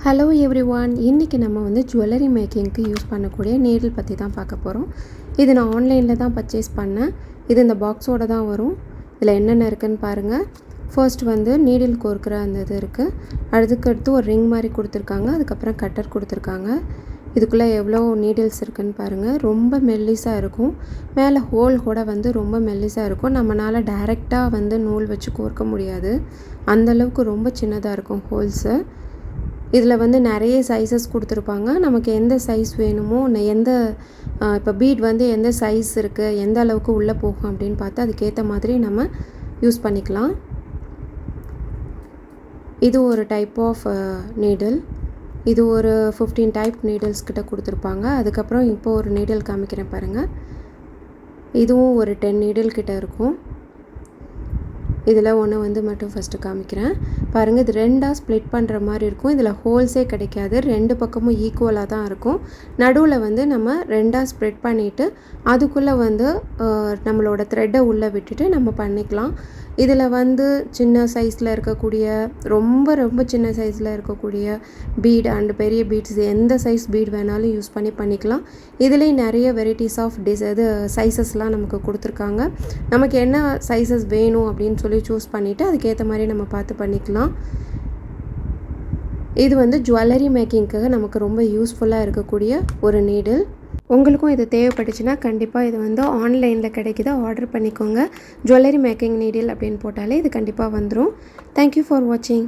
Hello everyone, இன்றைக்கி நம்ம வந்து ஜுவல்லரி மேக்கிங்க்கு யூஸ் பண்ணக்கூடிய நீடில் பற்றி தான் பார்க்க போகிறோம். இது நான் ஆன்லைனில் தான் பர்ச்சேஸ் பண்ணேன். இது இந்த பாக்ஸோடு தான் வரும். இதில் என்னென்ன இருக்குதுன்னு பாருங்கள். ஃபர்ஸ்ட் வந்து நீடில் கோர்க்கிற அந்த இது இருக்குது. அதுக்கடுத்து ஒரு ரிங் மாதிரி கொடுத்துருக்காங்க. அதுக்கப்புறம் கட்டர் கொடுத்துருக்காங்க. இதுக்குள்ளே எவ்வளோ நீடில்ஸ் இருக்குதுன்னு பாருங்கள். ரொம்ப மெல்லிஸாக இருக்கும். மேலே ஹோல் கூட வந்து ரொம்ப மெல்லிஸாக இருக்கும். நம்மளால் டைரெக்டாக வந்து நூல் வச்சு கோர்க்க முடியாது. அந்தளவுக்கு ரொம்ப சின்னதாக இருக்கும் ஹோல்ஸு. இதில் வந்து நிறைய சைஸஸ் கொடுத்துருப்பாங்க. நமக்கு எந்த சைஸ் வேணுமோ இப்போ பீட் வந்து எந்த சைஸ் இருக்குது, எந்த அளவுக்கு உள்ளே போகும் அப்படின்னு பார்த்து அதுக்கேற்ற மாதிரி நம்ம யூஸ் பண்ணிக்கலாம். இது ஒரு டைப் ஆஃப் நீடில். இது ஒரு 15 டைப் நீடில்ஸ் கிட்ட கொடுத்துருப்பாங்க. அதுக்கப்புறம் இப்போ ஒரு நீடில் காமிக்கிறேன் பாருங்கள். இதுவும் ஒரு 10 நீடில் கிட்ட இருக்கும். இதில் ஒன்று வந்து மட்டும் ஃபஸ்ட்டு காமிக்கிறேன் பாருங்கள். இது ரெண்டாக ஸ்ப்ளிட் பண்ணுற மாதிரி இருக்கும். இதில் ஹோல்ஸே கிடைக்காது. ரெண்டு பக்கமும் ஈக்குவலாக தான் இருக்கும். நடுவில் வந்து நம்ம ரெண்டாக ஸ்ப்ளிட் பண்ணிவிட்டு அதுக்குள்ளே வந்து நம்மளோட த்ரெட்டை உள்ளே விட்டுட்டு நம்ம பண்ணிக்கலாம். இதில் வந்து சின்ன சைஸில் இருக்கக்கூடிய ரொம்ப ரொம்ப சின்ன சைஸில் இருக்கக்கூடிய பீட் அண்ட் பெரிய பீட்ஸ் எந்த சைஸ் பீட் வேணாலும் யூஸ் பண்ணிக்கலாம். இதுலேயும் நிறைய வெரைட்டிஸ் ஆஃப் சைஸஸ்லாம் நமக்கு கொடுத்துருக்காங்க. நமக்கு என்ன சைஸஸ் வேணும் அப்படின்னு சொல்லி சூஸ் பண்ணிவிட்டு அதுக்கேற்ற மாதிரி நம்ம பார்த்து பண்ணிக்கலாம். இது வந்து ஜுவல்லரி மேக்கிங்க்காக நமக்கு ரொம்ப யூஸ்ஃபுல்லாக இருக்கக்கூடிய ஒரு நீடில். உங்களுக்கும் இது தேவைப்பட்டுச்சுன்னா கண்டிப்பாக இது வந்து ஆன்லைனில் கிடைக்குது, ஆர்டர் பண்ணிக்கோங்க. ஜுவல்லரி மேக்கிங் நீடில் அப்படின்னு போட்டாலே இது கண்டிப்பாக வந்துடும். தேங்க்யூ ஃபார் வாட்சிங்.